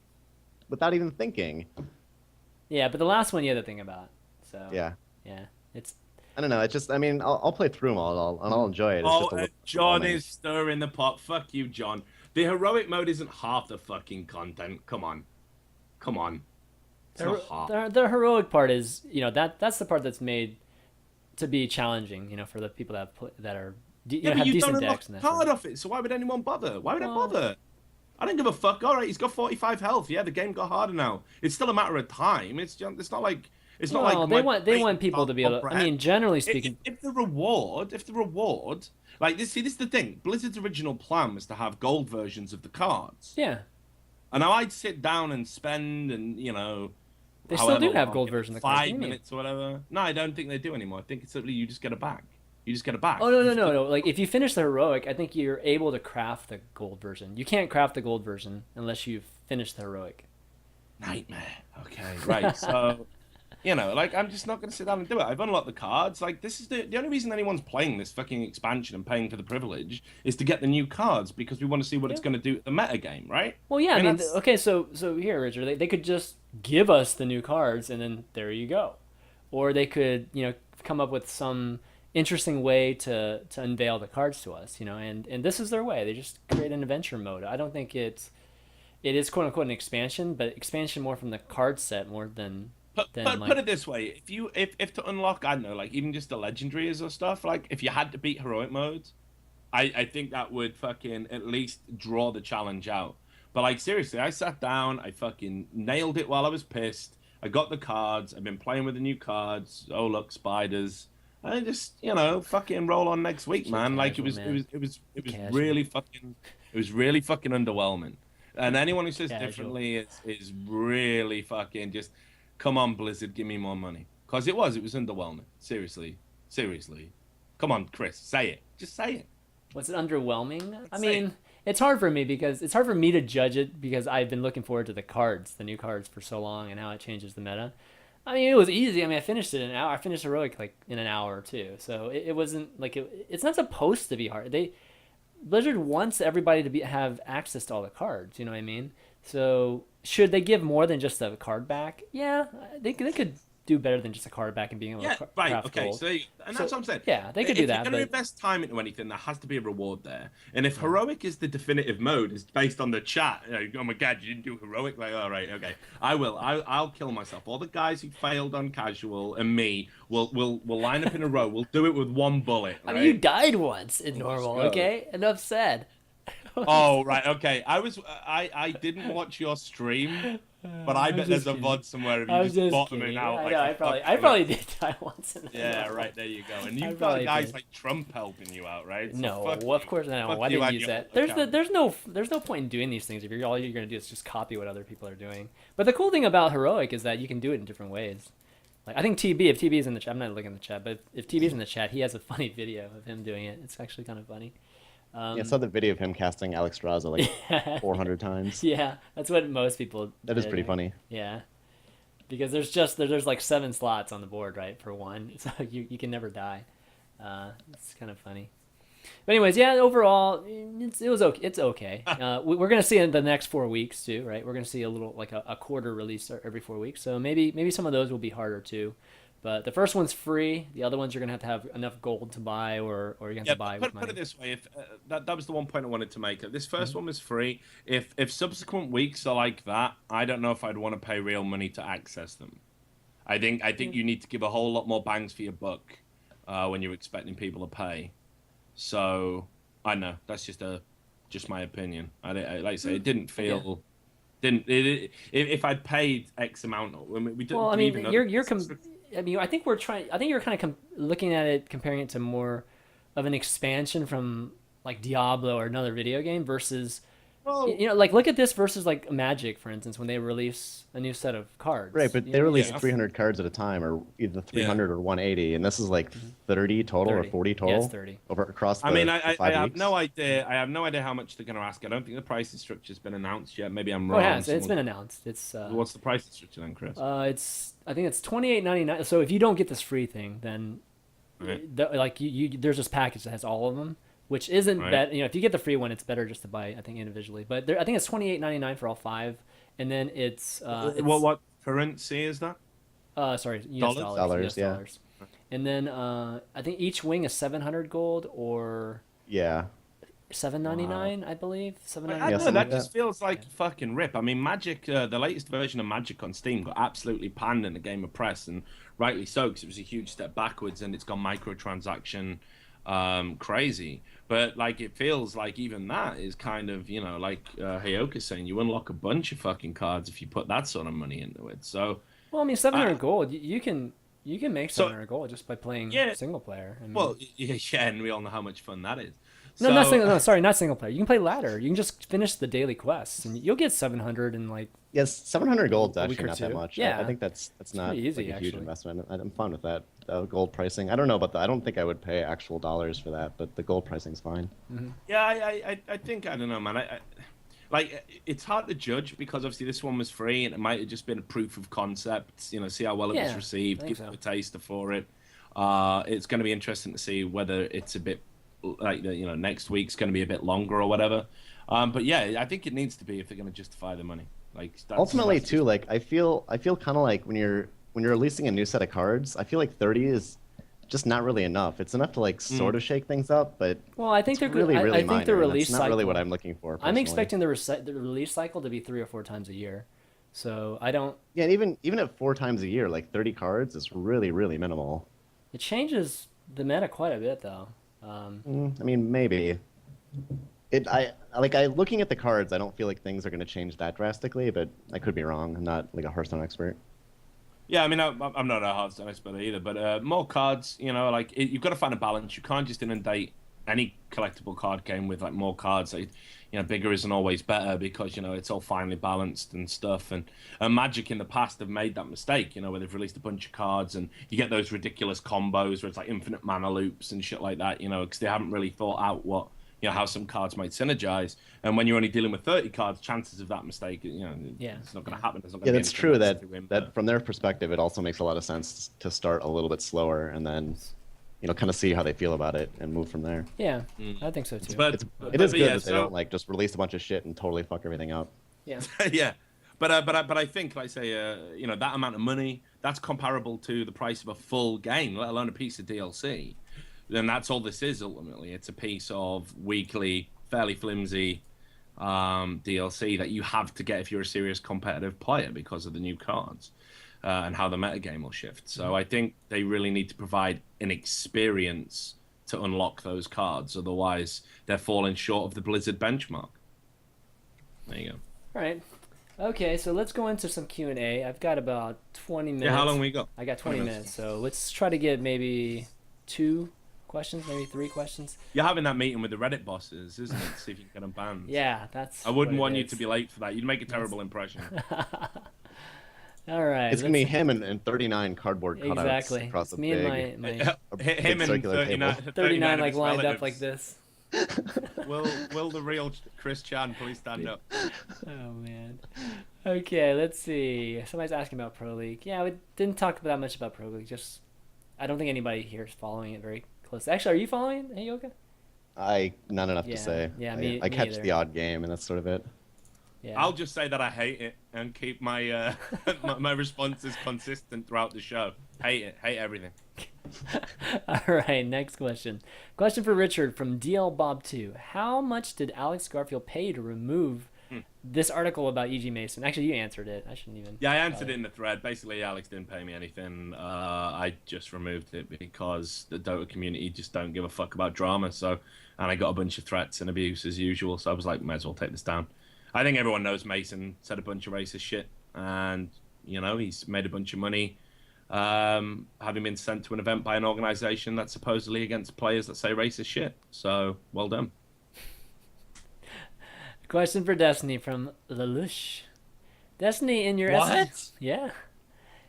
without even thinking. Yeah, but the last one you had to think about. So Yeah, it's I don't know. It's just, I mean, I'll play through them all, and I'll enjoy it. It's Oh, just a little John overwhelming. is stirring the pot. Fuck you, John. The heroic mode isn't half the fucking content. Come on. It's not half. the heroic part is that's the part that's made to be challenging. For the people that are Yeah, but have you decent don't unlock decks and that. card off it, so why would anyone bother? Why would I Well- bother? I don't give a fuck. All right, he's got 45 health. Yeah, the game got harder now. It's still a matter of time. It's not like Well, they my they want brain people to be able. can't I mean, generally speaking, if the reward, like this is the thing. Blizzard's original plan was to have gold versions of the cards. yeah, And now I'd sit down and spend, and they still do however have long, gold version of the cards. What do 5 you mean? minutes or whatever. No, I don't think they do anymore. I think it's simply you just get it back. You just get it back. Oh no You no just no get- no! Like if you finish the heroic, I think you're able to craft the gold version. You can't craft the gold version unless you've finished the heroic. Nightmare. Okay, right. So, like I'm just not going to sit down and do it. I've unlocked the cards. Like this is the only reason anyone's playing this fucking expansion and paying for the privilege is to get the new cards because we want to see what it's going to do at the meta game, right? Well, yeah, I And mean, that's- okay, so here, Richard, they could just give us the new cards and then there you go, or they could come up with some interesting way to unveil the cards to us, and this is their way. They just create an adventure mode. I don't think it is quote unquote an expansion, but expansion more from the card set more than But like- put it this way: if to unlock, I don't know, like even just the legendaries or stuff, like if you had to beat heroic modes, I think that would fucking at least draw the challenge out. But like seriously, I sat down, I fucking nailed it while I was pissed. I got the cards. I've been playing with the new cards. Oh look, spiders. I just fucking roll on next week, man. Like casual, man. it was Casual. really fucking It was really fucking underwhelming. And anyone who says Casual. differently is really fucking just, come on, Blizzard, give me more money. Because it was underwhelming. Seriously. Come on, Chris, say it. Just say it. Was it underwhelming? I Say it. mean, it's hard for me because it's hard for me to judge it because I've been looking forward to the new cards for so long and how it changes the meta. I mean, it was easy. I mean, I finished it in an hour. I finished Heroic like in an hour or two. So it wasn't like it's not supposed to be hard. Blizzard wants everybody to have access to all the cards. You know what I mean? So should they give more than just a card back? Yeah, they could do better than just a card back and being able Yeah, to right. craft Okay, gold. and that's what I'm saying. Yeah, they could do that. If you're going to invest time into anything, there has to be a reward there. And if heroic is the definitive mode, it's based on the chat. Oh my god, you didn't do heroic. Like, all right, okay, I will. I'll kill myself. All the guys who failed on casual and me will line up in a row. We'll do it with one bullet. Right? I mean, you died once in normal. go. Okay, enough said. Oh right, okay. I didn't watch your stream, but I bet there's a VOD somewhere of I you was just just bottoming kidding. out. I like know. a I probably fucking- did die once. In the Yeah, normal. right. There you go. And I you've probably got guys did. like Trump helping you out, right? So No, fuck well, of you. course no. Fuck I you didn't and use your that. account. There's no point in doing these things if all you're gonna do is just copy what other people are doing. But the cool thing about heroic is that you can do it in different ways. Like I think if TB is in the chat, I'm not looking at the chat, but if TB is in the chat, he has a funny video of him doing it. It's actually kind of funny. Yeah, I saw the video of him casting Alex Straza like 400 times. Yeah, that's what most people. That is did. pretty funny. Yeah, because there's like 7 slots on the board, right, for one, so you can never die. It's kind of funny. But anyways, yeah, overall, it was okay. It's okay. We're gonna see in the next 4 weeks too, right? We're gonna see a little like a quarter release every 4 weeks. So maybe some of those will be harder too. But the first one's free. The other ones you're gonna have enough gold to buy, or you have to buy with put money. it this way: if that was the one point I wanted to make. This first one was free. If subsequent weeks are like that, I don't know if I'd want to pay real money to access them. I think you need to give a whole lot more bangs for your buck when you're expecting people to pay. So I know that's just my opinion. Like I say, it didn't feel. If I'd paid X amount, I mean, we didn't. Well, I mean, even I think you're kind of looking at it, comparing it to more of an expansion from like Diablo or another video game versus, like look at this versus like Magic, for instance, when they release a new set of cards. Right, but You they know? release Yeah. 300 cards at a time, or either 300 or 180, and this is like 30 total 30. or 40 Yeah, total it's 30. over across the, I mean, the I 5 have weeks. no idea. I have no idea how much they're going to ask. I don't think the pricing structure's been announced yet. Maybe I'm Oh, wrong. it has. It's Someone- been announced. It's What's the pricing structure then, Chris? I think it's $28.99. So if you don't get this free thing, then Right. there's this package that has all of them, which isn't Right. bad. You know, if you get the free one, it's better just to buy, I think, individually. But I think it's $28.99 for all 5, and then it's what currency is that? sorry, US Dollars? dollars, US yeah. dollars. And then I think each wing is 700 gold or Yeah. $7.99, I believe. I $7.99. don't Yeah, know. something That like just feels like fucking rip. I mean, Magic, the latest version of Magic on Steam got absolutely panned in the Game of Press, and rightly so, because it was a huge step backwards, and it's gone microtransaction crazy. But like, it feels like even that is kind of, like Heyoka saying, you unlock a bunch of fucking cards if you put that sort of money into it. So, Well, I mean, 700 gold, you can make So- 700 gold just by playing Yeah. single player. I mean, well, yeah, and we all know how much fun that is. no, So- not single. No, sorry, not single player. You can play ladder. You can just finish the daily quests, and you'll get 700 in like. Yes, 700 gold's A week actually or not that two. much. Yeah. I think that's not pretty easy, like a huge actually. investment. I'm fine with that. Gold pricing. I don't know about that. I don't think I would pay actual dollars for that, but the gold pricing's fine. Yeah, I think, I don't know, man. It's hard to judge because obviously this one was free and it might have just been a proof of concept, see how well it was Yeah, received, I give think it so. a taster for it. It's going to be interesting to see whether it's a bit like, next week's going to be a bit longer or whatever. But yeah, I think it needs to be if they're going to justify the money. Like Ultimately, that's too, like I feel kind of like when you're releasing a new set of cards, I feel like 30 is just not really enough. It's enough to like sort of shake things up, but Well, I think it's they're really, I really think minor. the and release that's not really cycle- what I'm looking for. I'm personally. expecting the release cycle to be 3 or 4 times a year, so I don't. Yeah, and even at 4 times a year, like 30 cards is really, really minimal. It changes the meta quite a bit, though. I mean, maybe. Looking at the cards, I don't feel like things are going to change that drastically, but I could be wrong. I'm not like a Hearthstone expert. Yeah, I mean, I'm not a Hearthstone expert either, but more cards, you've got to find a balance. You can't just inundate any collectible card game with like more cards, bigger isn't always better because it's all finely balanced and stuff. And Magic in the past have made that mistake, where they've released a bunch of cards and you get those ridiculous combos where it's like infinite mana loops and shit like that, because they haven't really thought out what how some cards might synergize. And when you're only dealing with 30 cards, chances of that mistake, it's not going to happen. That's true. That from their perspective, it also makes a lot of sense to start a little bit slower and then kind of see how they feel about it and move from there. Yeah, I think so too. It is good that they don't like just release a bunch of shit and totally fuck everything up. Yeah. Yeah. But I think, like say, that amount of money, that's comparable to the price of a full game, let alone a piece of DLC. Then that's all this is ultimately. It's a piece of weekly, fairly flimsy DLC that you have to get if you're a serious competitive player because of the new cards and how the metagame will shift. So I think they really need to provide an experience to unlock those cards. Otherwise, they're falling short of the Blizzard benchmark. There you go. All right. Okay, so let's go into some Q&A. I've got about 20 minutes. Yeah, how long we got? I got 20 minutes, so let's try to get maybe 2 questions, maybe 3 questions. You're having that meeting with the Reddit bosses, isn't it? See if you can get them banned. Yeah, that's. I wouldn't want you to be late for that. You'd make a terrible impression. All right. It's gonna be him and 39 cardboard cutouts across the me big. And my him and 39 like lined up like this. Will the real Chris Chan please stand up? Oh man. Okay, let's see. Somebody's asking about Pro League. Yeah, we didn't talk that much about Pro League. Just, I don't think anybody here is following it very closely. Actually, are you following it, Heyoka? Not enough to say. Yeah, I catch either. the odd game, and that's sort of it. Yeah. I'll just say that I hate it and keep my my responses consistent throughout the show. Hate it. Hate everything. All right, next question. Question for Richard from DL Bob 2. How much did Alex Garfield pay to remove this article about E.G. Mason? Actually, you answered it. I shouldn't even. Yeah, I answered it in the thread. Basically, Alex didn't pay me anything. I just removed it because the Dota community just don't give a fuck about drama. So, and I got a bunch of threats and abuse as usual. So I was like, might as well take this down. I think everyone knows Mason said a bunch of racist shit, and he's made a bunch of money. Having been sent to an event by an organization that's supposedly against players that say racist shit. So, well done. Question for Destiny from Lelouch. Destiny in your yeah.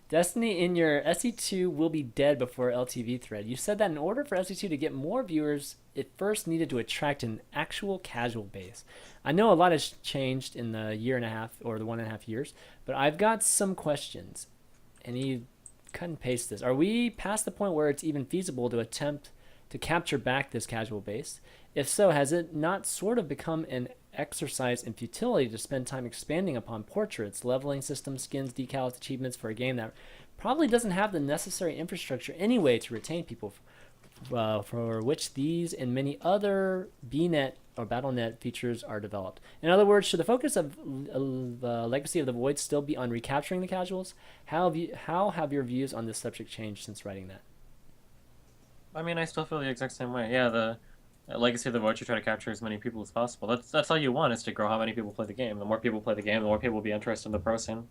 Destiny in your SE2 will be dead before LTV thread. You said that in order for SE2 to get more viewers, it first needed to attract an actual casual base. I know a lot has changed in the year and a half or the 1.5 years, but I've got some questions. And he cut and paste this. Are we past the point where it's even feasible to attempt to capture back this casual base? If so, has it not sort of become an exercise in futility to spend time expanding upon portraits, leveling systems, skins, decals, achievements for a game that probably doesn't have the necessary infrastructure anyway to retain people for which these and many other BNet or BattleNet features are developed? In other words, should the focus of Legacy of the Void still be on recapturing the casuals? How have your views on this subject changed since writing that? I mean, I still feel the exact same way. Yeah, the Legacy of the Void, you try to capture as many people as possible. That's all you want, is to grow how many people play the game. The more people play the game, the more people will be interested in the pro scene.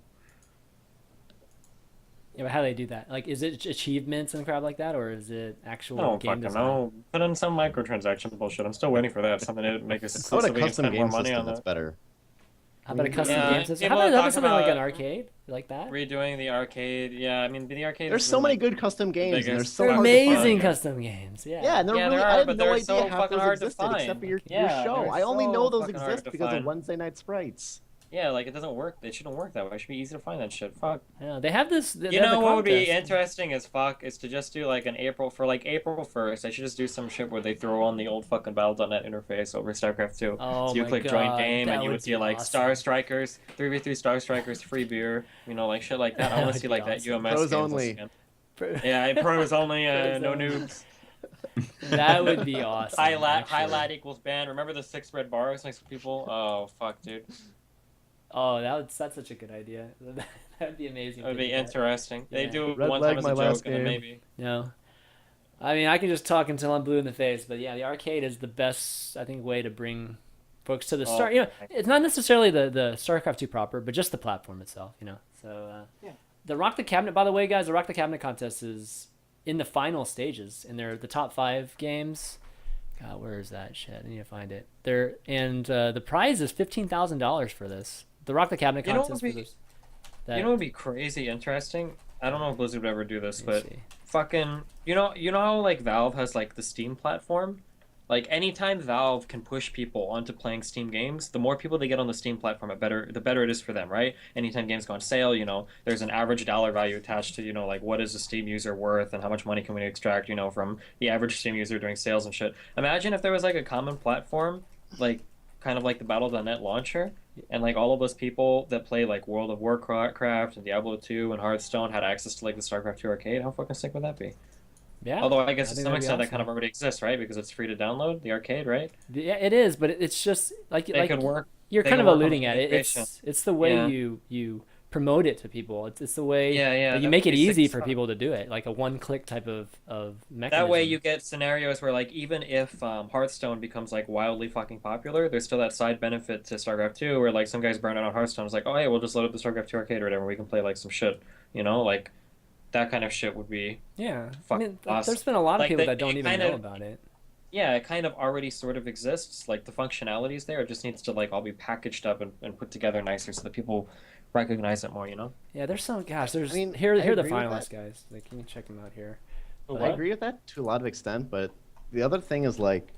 Yeah, but how do they do that? Like, is it achievements and crap like that, or is it actual game design? No. Put in some microtransaction bullshit. I'm still waiting for that. Something to make us exclusively and spend more money on that. That's better. How about a custom game system? How about something like an arcade? Like that? Redoing the arcade. Yeah, I mean, the arcade. There's so many good custom games, and they're amazing custom games. Yeah. Yeah, and they're really. I have no idea how those existed except for your show. I only know those exist because of Wednesday Night Sprites. Yeah, like, it doesn't work. It shouldn't work that way. It should be easy to find that shit. Fuck. Yeah, they have this. You know what would be interesting as fuck is to just do like an April 1st. I should just do some shit where they throw on the old fucking Battle.net interface over StarCraft 2. Oh, so you click join game and you would see like awesome. Star Strikers, 3v3 Star Strikers, free beer, like shit like that. I want to see like awesome. that UMS Pros only. Yeah, pros only. No noobs. That would be awesome. High lat equals ban. Remember the 6 red bars next to people? Oh fuck, dude. Oh, that's such a good idea. That'd be amazing. It would be interesting. Yeah. They do it Red one leg time as my a last joke, and then game. maybe. No. I mean, I can just talk until I'm blue in the face, but yeah, the arcade is the best, I think, way to bring folks to the start. It's not necessarily the StarCraft 2 proper, but just the platform itself, So, yeah. The Rock the Cabinet, by the way, guys, the Rock the Cabinet contest is in the final stages, and they're the top 5 games. God, where is that shit? I need to find it. There and the prize is $15,000 for this. The Rock the Cabinet You know what contest would for be this. That, you know what would be crazy interesting? I don't know if Blizzard would ever do this, let me but see. fucking you know how like Valve has like the Steam platform? Like anytime Valve can push people onto playing Steam games, the more people they get on the Steam platform, the better it is for them, right? Anytime games go on sale, there's an average dollar value attached to, like what is a Steam user worth and how much money can we extract, from the average Steam user doing sales and shit. Imagine if there was like a common platform, like kind of like the Battle.net launcher, and like all of those people that play like World of Warcraft and Diablo 2 and Hearthstone had access to like the StarCraft 2 arcade. How fucking sick would that be? Yeah, Although I I guess to think some that'd be extent that kind awesome. of already exists, right? Because it's free to download the arcade, right? Yeah, it is, but it's just like They could work. you're They kind could of work on alluding the at it. integration. It's the way Yeah, you promote it to people. It's the way yeah, that yeah. you That make would it be sick easy as for fuck. people to do it, like a one-click type of That way, mechanism. you get scenarios where, like, even if Hearthstone becomes like wildly fucking popular, there's still that side benefit to StarCraft 2, where like some guys burn out on Hearthstone. It's like, oh hey, we'll just load up the StarCraft 2 arcade or whatever. We can play like some shit, like that kind of shit would be Yeah, I fucking mean, awesome. there's been a lot of Like people that, that don't it even kind know of about it. yeah, it kind of already sort of exists. Like the functionalities there, it just needs to like all be packaged up and put together nicer so that people recognize it more. Yeah, there's some gosh. I There's mean, I here are the agree with that. finalists, guys. Like, can you check them out here? Oh, I what? agree with that to a lot of extent, but the other thing is like,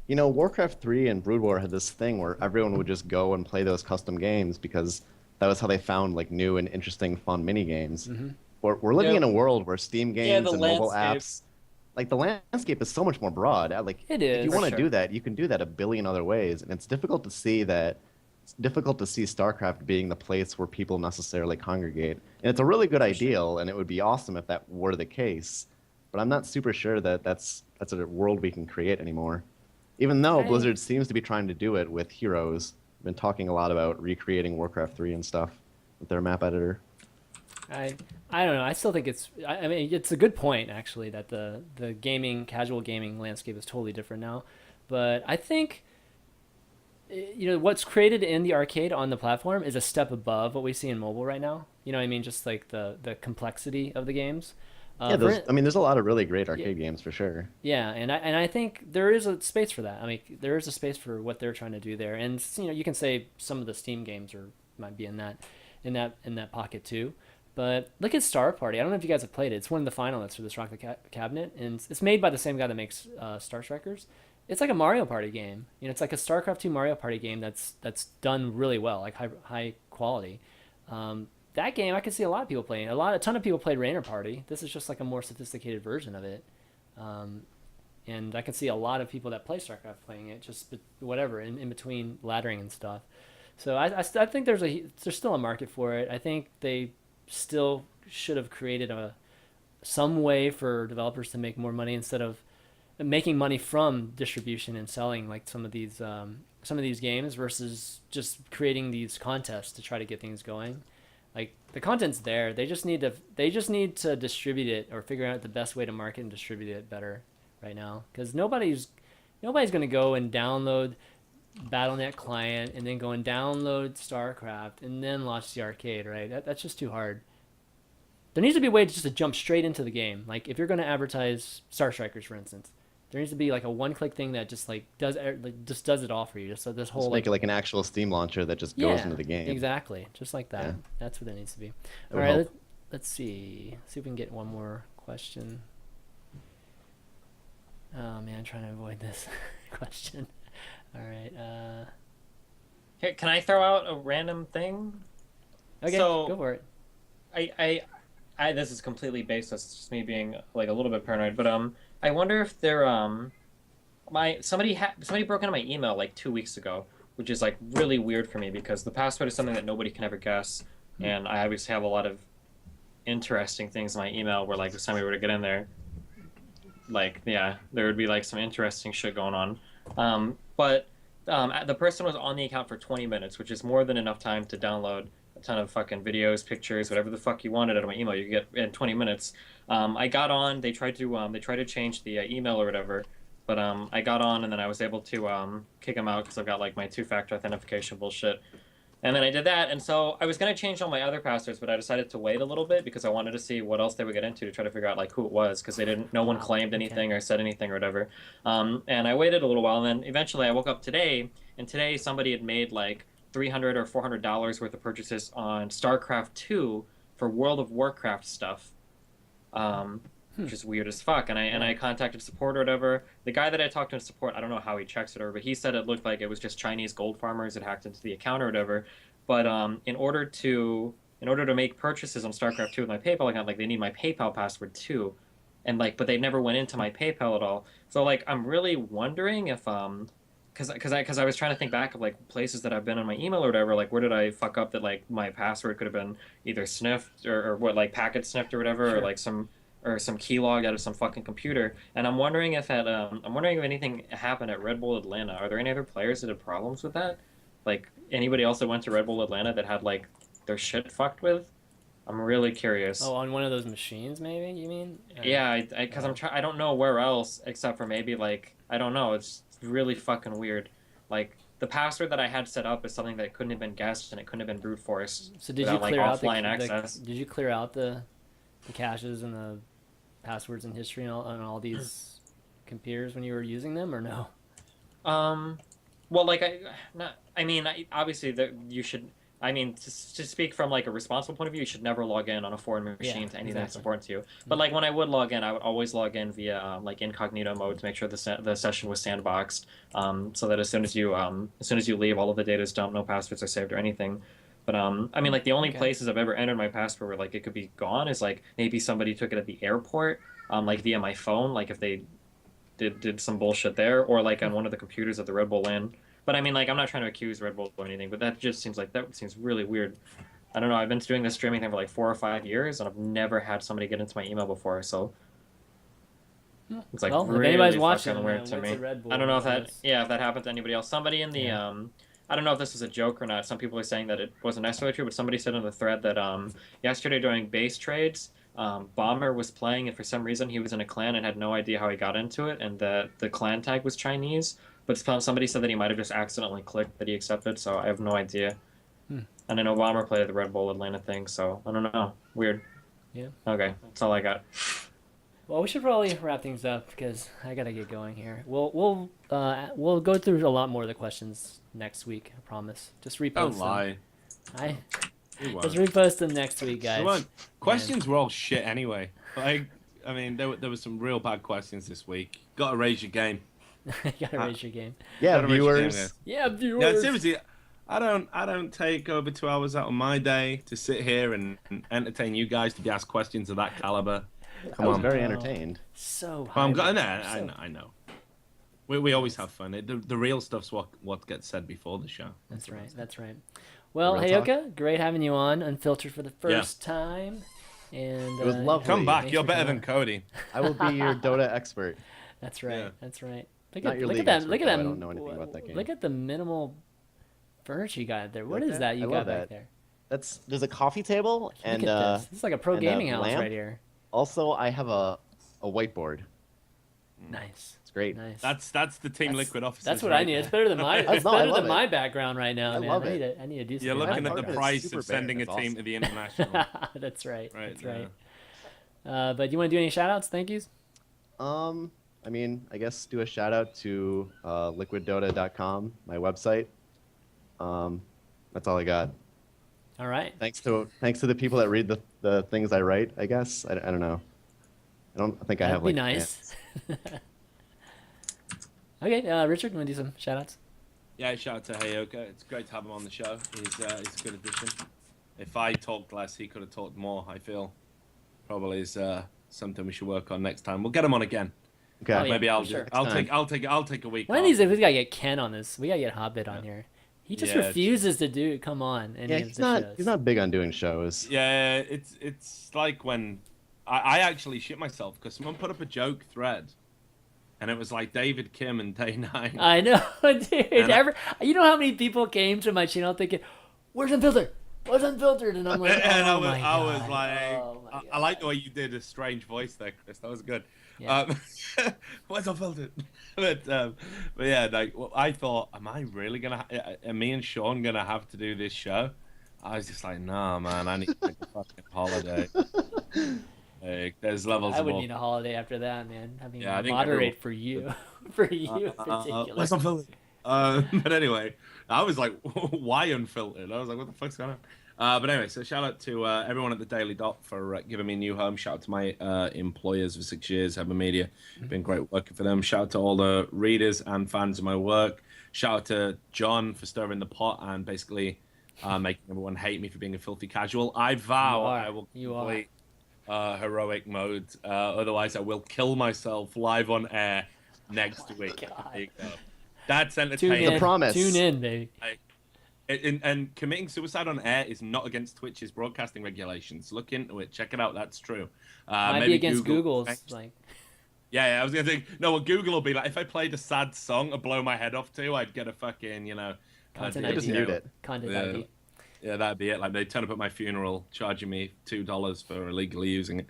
Warcraft 3 and Brood War had this thing where everyone would just go and play those custom games because that was how they found like new and interesting, fun mini games. Mm-hmm. We're living Yeah, in a world where Steam yeah, games the and mobile landscape. apps, like the landscape is so much more broad. Like It if you is. For want to sure. do that, you can do that a billion other ways, and it's difficult to see that. It's difficult to see StarCraft being the place where people necessarily congregate. And it's a really good For sure. ideal, and it would be awesome if that were the case. But I'm not super sure that that's a world we can create anymore. Even though I Blizzard seems to be trying to do it with Heroes. Been talking a lot about recreating Warcraft 3 and stuff with their map editor. I I don't know. I still think I mean, it's a good point actually that the casual gaming landscape is totally different now. But I think what's created in the arcade on the platform is a step above what we see in mobile right now. You know what I mean? Just like the complexity of the games. Yeah, For it, there's a lot of really great yeah, arcade games for sure. yeah, and I think there is a space for that. I mean, there is a space for what they're trying to do there, and you can say some of the Steam games might be in that pocket too. But look at Star Party. I don't know if you guys have played it. It's one of the finalists for this Rock the Cabinet, and it's made by the same guy that makes Star Strikers. It's like a Mario Party game. It's like a StarCraft 2 Mario Party game that's done really well, like high quality. That game I can see a lot of people playing. A ton of people played Rainer Party. This is just like a more sophisticated version of it. Um, and I can see a lot of people that play StarCraft playing it, just whatever in between laddering and stuff. So I think there's still a market for it. I think they still should have created some way for developers to make more money instead of making money from distribution and selling like some of these games versus just creating these contests to try to get things going. Like the content's there, they just need to distribute it or figure out the best way to market and distribute it better right now because nobody's going to go and download Battle.net client and then go and download StarCraft and then launch the arcade, right? That's just too hard. There needs to be a way just to jump straight into the game. Like if you're going to advertise Star Strikers, for instance, there needs to be like a one-click thing that just like does it all for you. Just so this Just whole make like it like an actual Steam launcher that just goes yeah, into the game. exactly, just like that. Yeah, That's what it needs to be. that All would right, help. let's see if we can get one more question. Oh man, I'm trying to avoid this question. All right. Here, can I throw out a random thing? Okay, So go for it. I this is completely baseless. It's just me being like a little bit paranoid. But I wonder if they're somebody broke into my email like 2 weeks ago, which is like really weird for me because the password is something that nobody can ever guess, and I obviously have a lot of interesting things in my email where like if somebody were to get in there, like yeah, there would be like some interesting shit going on. But the person was on the account for 20 minutes, which is more than enough time to download a ton of fucking videos, pictures, whatever the fuck you wanted out of my email. You could get in 20 minutes. I got on. They tried to change the email or whatever, but I got on and then I was able to kick them out because I've got like my two-factor authentication bullshit. And then I did that, and so I was gonna change all my other passwords, but I decided to wait a little bit because I wanted to see what else they would get into to try to figure out like who it was, because no one claimed anything or said anything or whatever. And I waited a little while, and then eventually I woke up today, and today somebody had made like $300 or $400 worth of purchases on StarCraft 2 for World of Warcraft stuff. Which is weird as fuck. And I contacted support or whatever. The guy that I talked to in support, I don't know how he checks it over, but he said it looked like it was just Chinese gold farmers that hacked into the account or whatever. But in order to make purchases on StarCraft 2 with my PayPal account, like they need my PayPal password too. And like, but they never went into my PayPal at all. So like, I'm really wondering if because I was trying to think back of like places that I've been on my email or whatever, like where did I fuck up that like my password could have been either sniffed or what, like packet sniffed or whatever, Sure. or like some keylog out of some fucking computer. And I'm wondering if if anything happened at Red Bull Atlanta. Are there any other players that had problems with that? Like anybody else that went to Red Bull Atlanta that had like their shit fucked with? I'm really curious. Oh, on one of those machines, maybe you mean? Yeah, because I don't know where else except for maybe like I don't know. It's really fucking weird. Like the password that I had set up is something that couldn't have been guessed and it couldn't have been brute force. So did without, you clear like, out offline access? did you clear out the caches and the passwords and history and on all these computers when you were using them, or no? Well, like obviously that you should. I mean, to speak from like a responsible point of view, you should never log in on a foreign machine to anything that's important to you. But like when I would log in, I would always log in via like incognito mode to make sure the session was sandboxed, so that as soon as you leave, all of the data is dumped, no passwords are saved or anything. But I mean, like the only places I've ever entered my password where like it could be gone is like maybe somebody took it at the airport, like via my phone, like if they did some bullshit there, or like on one of the computers at the Red Bull Inn. But I mean, like, I'm not trying to accuse Red Bull or anything, but that seems really weird. I don't know. I've been doing this streaming thing for like 4 or 5 years, and I've never had somebody get into my email before. So it's like well, really if anybody's watching, weird to what's me. a Red Bull? I don't know if that happened to anybody else. Somebody in the I don't know if this is a joke or not. Some people are saying that it wasn't necessarily true, but somebody said in the thread that yesterday during base trades, Bomber was playing, and for some reason he was in a clan and had no idea how he got into it, and the clan tag was Chinese. But somebody said that he might have just accidentally clicked that he accepted, so I have no idea. And I know Bomber played at the Red Bull Atlanta thing, so I don't know. Weird. Yeah. Okay, that's all I got. Well, we should probably wrap things up because I gotta get going here. We'll go through a lot more of the questions next week. I promise. Just repost Don't them. lie. Just repost them next week, guys. Questions were all shit anyway. Like, I mean, there were some real bad questions this week. Got to raise your game. You gotta raise your game. Yeah, Gotta raise your game, viewers. Yeah, viewers. Yeah, seriously, I don't take over 2 hours out of my day to sit here and entertain you guys to be asked questions of that caliber. I was very entertained. So Well, I know. We always have fun. The real stuff's what gets said before the show. That's right. That's right. Well, Real Heyoka, great having you on Unfiltered for the first time. And It was lovely. Come back. thanks You're for better coming than Cody. I will be your Dota expert. That's right. Yeah. That's right. Not your Look at league that. expert, Look at though. that. I don't know anything about that game. Look at the minimal furniture you got there. What Like is that? that you I got love back that. there? There's a coffee table and Look at this. This is like a pro and a gaming house lamp. right here. Also I have a whiteboard. Nice. It's great. Nice. That's the Team Liquid officers. That's what right I need. there. It's better than my. I It's love better than it. my background right now, I man. love I it. need to do something. You're looking at part the of it is price super of sending big. a It's team awesome. to the international. That's right. Right, That's right. But you want to do any shout outs? Thank yous? I mean, I guess do a shout out to liquiddota.com, my website. That's all I got. All right. Thanks to the people that read the things I write, I guess. I don't know. I think I That'd have be like nice. Okay, Richard, you want to do some shout outs? Yeah, shout out to Heyoka. It's great to have him on the show. He's a good addition. If I talked less, he could have talked more. I feel probably is something we should work on next time. We'll get him on again. Okay. Oh, yeah. Maybe I'll for sure. I'll take a week. One of off. these days we gotta get Ken on this. We gotta get Hobbit on here. He just Yeah, refuses to come on any Yeah, of he's the not shows. he's not big on doing shows. Yeah, it's like when I actually shit myself because someone put up a joke thread, and it was like David Kim and Day 9. I know, dude. And You know how many people came to my channel thinking, "Where's Unfiltered? Where's Unfiltered?" And I'm like, and "Oh I my was God. like, Oh my I like the way you did a strange voice there, Chris. That was good. Yeah. Where's Unfiltered? But yeah, like I thought, am I really gonna? Am me and Sean gonna have to do this show? I was just like, nah, man, I need to take a fucking holiday. Like, there's levels I of would all. need a holiday after that, man. Having Yeah, to I think everyone. moderate for you, for you in particular. Where's Unfiltered? But anyway, I was like, why Unfiltered? I was like, what the fuck's going on? But anyway, so shout out to everyone at the Daily Dot for giving me a new home. Shout out to my employers for 6 years, Heber Media. Been great working for them. Shout out to all the readers and fans of my work. Shout out to John for stirring the pot and basically making everyone hate me for being a filthy casual. I vow I will complete heroic mode. Otherwise, I will kill myself live on air next week. There you go. That's entertaining. The promise. Tune in, baby. And committing suicide on air is not against Twitch's broadcasting regulations. Look into it. Check it out. That's true. Might maybe be against Google's. Like, yeah, I was gonna think. No, well, Google will be like, if I played a sad song to blow my head off to, I'd get a fucking, content I just mute it. Content ID. Yeah, that'd be it. Like, they turn up at my funeral, charging me $2 for illegally using it.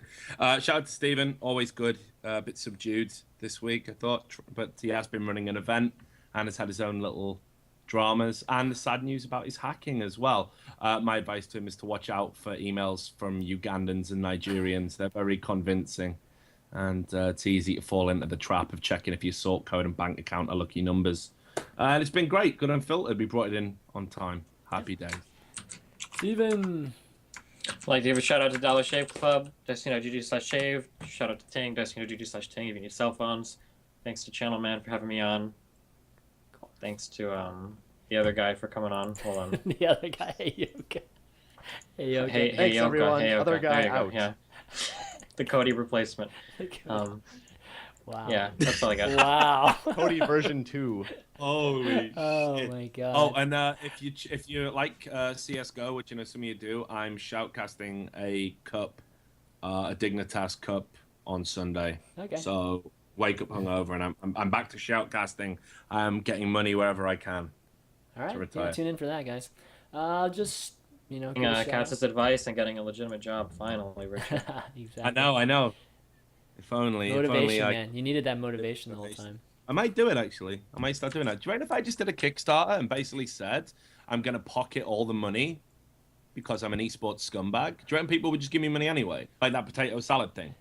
Shout out to Stephen. Always good. A bit subdued this week, I thought, but he has been running an event and has had his own little dramas and the sad news about his hacking as well. My advice to him is to watch out for emails from Ugandans and Nigerians. They're very convincing, and it's easy to fall into the trap of checking if your sort code and bank account are lucky numbers. And it's been great. Good Unfiltered. We brought it in on time. Happy days. Steven. Like to give a shout out to Dollar Shave Club, Destiny.gg/shave. Shout out to Ting, Destiny.gg/Ting if you need cell phones. Thanks to ChanManV for having me on. Thanks to the other guy for coming on. Hold on. The other guy, Heyoka. Heyoka. Thanks, everyone. Other guy out. Yeah. The Cody replacement. Wow. Yeah, that's all I got. Wow. Cody version 2. Holy Oh shit. my god. Oh, and if you like CS:GO, which some of you do, I'm shoutcasting a cup, a Dignitas Cup on Sunday. Okay. So wake up hungover, and I'm back to shoutcasting. I'm getting money wherever I can. All right. retire. Yeah, tune in for that, guys. Just give a shout Katz's advice and getting a legitimate job finally, Richard. Exactly. I know. If only Motivation, I man. You needed that motivation the whole time. I might do it, actually. I might start doing that. Do you reckon if I just did a Kickstarter and basically said, I'm going to pocket all the money because I'm an esports scumbag? Do you reckon people would just give me money anyway? Like that potato salad thing?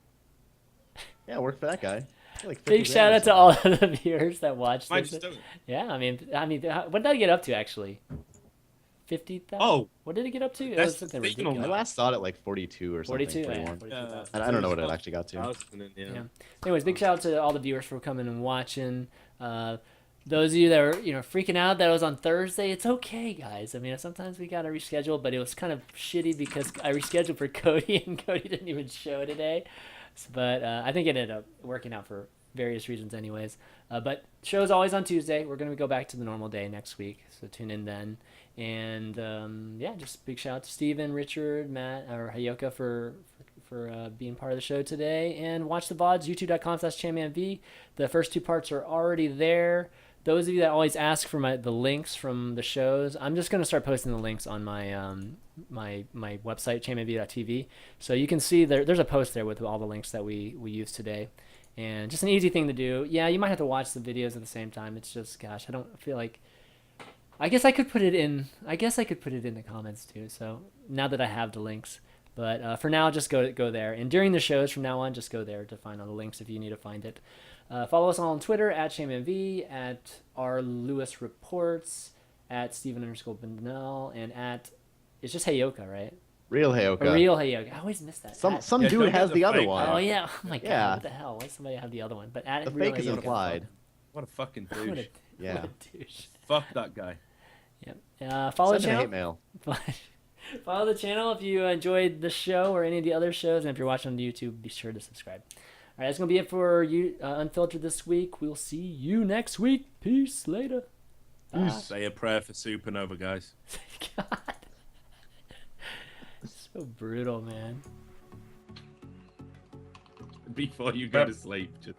Yeah, work for that guy. Like Big shout out to all of the viewers that watched I might this. just do it. Yeah, I mean, what did I get up to, actually? 50,000? Oh. What did it get up to? It That's was something the signal. I ridiculous. last saw it at like 42 or something. 42? Yeah, 41. 42,000. I don't know what it actually got to. Yeah. Anyways, big shout out to all the viewers for coming and watching. Those of you that are freaking out that it was on Thursday, it's okay, guys. I mean, sometimes we gotta reschedule, but it was kind of shitty because I rescheduled for Cody and Cody didn't even show today. But I think it ended up working out for various reasons, anyways. But show's always on Tuesday. We're gonna go back to the normal day next week, so tune in then. And just big shout out to Steven, Richard, Matt, or Heyoka for being part of the show today. And watch the VODs, youtube.com/ChanManV. The first 2 parts are already there. Those of you that always ask for the links from the shows, I'm just going to start posting the links on my my website, chanmanv.tv. So you can see there's a post there with all the links that we used today. And just an easy thing to do. Yeah, you might have to watch the videos at the same time. It's just, gosh, I don't feel like... I guess I could put it in the comments too. So now that I have the links, but for now, just go there. And during the shows from now on, just go there to find all the links if you need to find it. Follow us on Twitter at ChanManV, at rlewisreports, at Steven_Bendel, and at it's just Heyoka, right? Real Heyoka. A real Heyoka. I always miss that. Some Yeah, dude don't has get the the other fake one. Oh yeah. Oh my god. Yeah. What the hell? Why does somebody have the other one? But at The real fake is Heyoka. implied. What a fucking What douche. a, Yeah. what a douche. Fuck that guy. Yep. Follow the Send a hate channel. mail. Follow the channel if you enjoyed the show or any of the other shows, and if you're watching on YouTube, be sure to subscribe. All right, that's gonna be it for you, Unfiltered this week. We'll see you next week. Peace. Later. Bye. Say a prayer for Supernova, guys. God. So brutal, man. Before you go to sleep, just